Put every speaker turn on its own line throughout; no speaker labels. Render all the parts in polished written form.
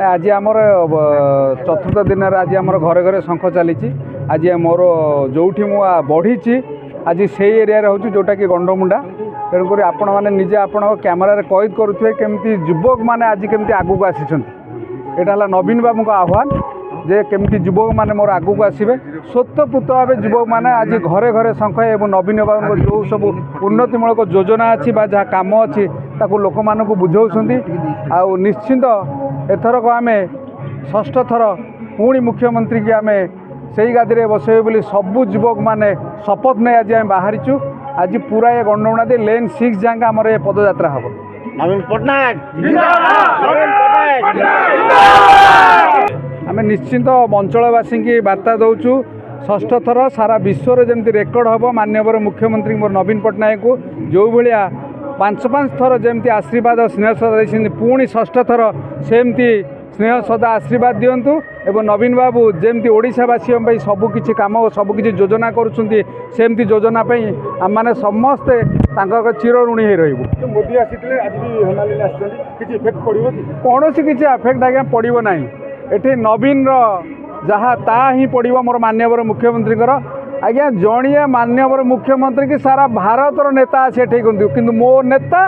आज आमर चतुर्थ दिन आज आमर घरे घरे शंख चली आज मोर जो मु बढ़ी आज से एरिया हूँ जोटा कि गंडमुंडा तेणुक आपण मैंने निजे आपण कैमेरार कैद करुवे केमती युवक मैंने आज केमती आगू आसी यहाँ नवीन बाबू का आह्वान जे केमती युवक मैंने मोर आगू आसवे स्वतःपूत भाव युवक मैंने आज घरे घरे शंख एवं नवीन बाबू जो सब उन्नतिमूलक योजना अच्छी जहाँ कम अच्छी लोक मानक बुझाऊँच आ निश्चिंत एथरक आम षष्ठ थर पुणी मुख्यमंत्री की आम से गादी में बसवे बोली सबू युवक मैंने शपथ नहीं आज आम बाहरीचु आज पूरा ये गंडमुंडा दे लेन 6 जाए आमर ये पदयात्रा हम
नवीन पट्टनायक
आम निश्चिंत अंचलवासी की वार्ता दौचु षष्ठ थर सारा विश्व जमी रेकर्ड हम माननीय मुख्यमंत्री मोर नवीन पट्टनायक को जो भाया 5-5 थर जमी आशीर्वाद स्नेह सदा देते पुणी षष्ठ थर सेमती स्नेह सदा आशीर्वाद दिंतु एवं नवीन बाबू जमी ओडावासी सबकि कम सबकि योजना करमती योजना आम मैंने समस्ते चिर ऋणी हो रही
मोदी
कौन किसी आफेक्ट आज्ञा पड़ो ना ये नवीन जहाँ ता ही पड़ो मोर माननीय मुख्यमंत्री आज्ञा जड़िए माननीय मुख्यमंत्री की सारा भारतर नेता आसे किंतु मो नेता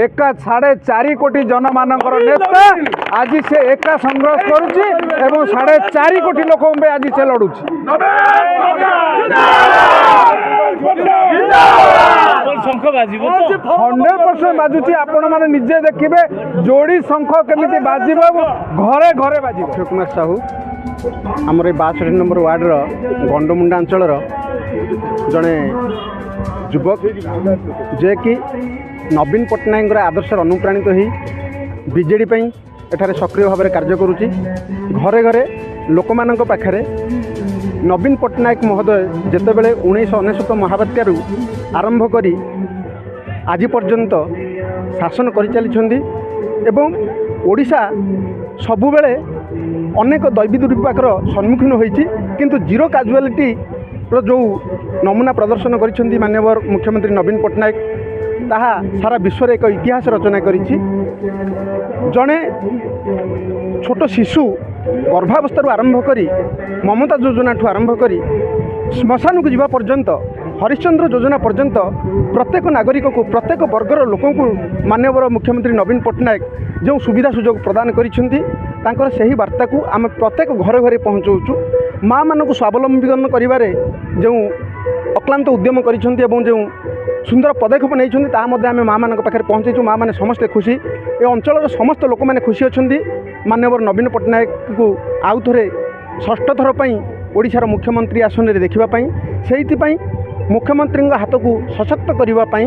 एका 4.5 कोटी जन मानकर नेता आज से एका संघर्ष करुच्ची एवं 4.5 कोटी लोक आज से लड़ुची 100% बाजुची आपण माने निजे देखिबे जोड़ी शंख केमिति बाजिबो घरे घरे बाजिबो।
अक्षय कुमार साहू आमर 62 नंबर वार्ड गंडमुंडा अंचल जड़े युवक जे कि नवीन पट्टनायक आदर्श अनुप्राणित हो बीजेडी एठारे सक्रिय भाव में कार्य करुच्ची घरे घरे लोक मान पाखे नवीन पट्टनायक महोदय जितेबले 1999 महाबात्यारू आरंभ करी आज पर्यंत शासन कर चली एवं ओडिशा सबुबले अनेक दैवी दुर्विपाकर सम्मुखीन होती किंतु जीरो काजुआलिटी जो नमूना प्रदर्शन कर माननीय मुख्यमंत्री नवीन पट्टनायक ताहा सारा विश्व एक इतिहास रचना करिछि। जड़े छोट शिशु गर्भावस्था आरंभ करी ममता योजना ठू आरंभ करी श्मशान को जावा पर्यंत हरिश्चंद्र योजना पर्यंत प्रत्येक नागरिक को प्रत्येक वर्गर लोक माननीय मुख्यमंत्री नवीन पट्टनायक जो सुविधा सुजोग प्रदान कर सही वार्ता को आम प्रत्येक घरे घरे पहुँचाऊँ माँ मान को स्वावलंबन कर जो अक्लांत उद्यम कर जो सुंदर पदक्षेप नहीं आम माँ मान पाखे पहुँचू माँ मैंने समस्ते खुशी ए अंचल समस्त लोक मैंने खुशी अच्छा माननीय नवीन पट्टनायक को आउ थे षष्ठ थर पर ओडिशार मुख्यमंत्री आसन में देखापी से मुख्यमंत्री हाथ को सशक्त करने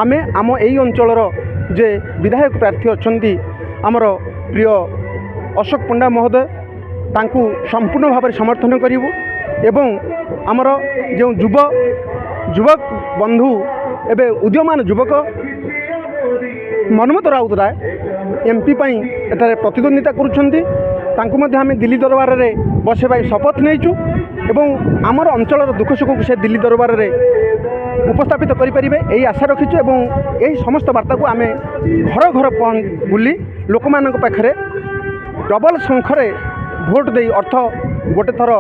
आम आम यही अंचल जे विधायक प्रार्थी अच्छा आमर प्रिय अशोक पंडा महोदय तांकू संपूर्ण भाव में समर्थन करूँ एवं आमर जो युवक बंधु एवं उद्यमान युवक मनमत राउतराय एमपी एठारे प्रतिद्वंदिता करें दिल्ली दरबार में बसवाई शपथ नहींचु एवं आमर अंचल दुख सुख को से दिल्ली दरबार में उपस्थापित करें यही आशा रखीचु एवं यही समस्त वार्ता को आम घर घर बुली लोक मान पाखे डबल शंखरे भोट दे अर्थ गोटे थर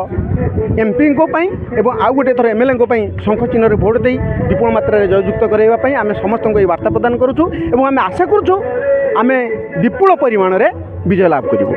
एमपी एवं आउ गोटे थर एमएलए शंख चिन्ह भोट दे विपुल मात्रा जययुक्त करवाई आम समस्त वार्ता प्रदान करुँ एवं आम आशा करुँ आम विपुल परिमाण में विजय लाभ करूँ।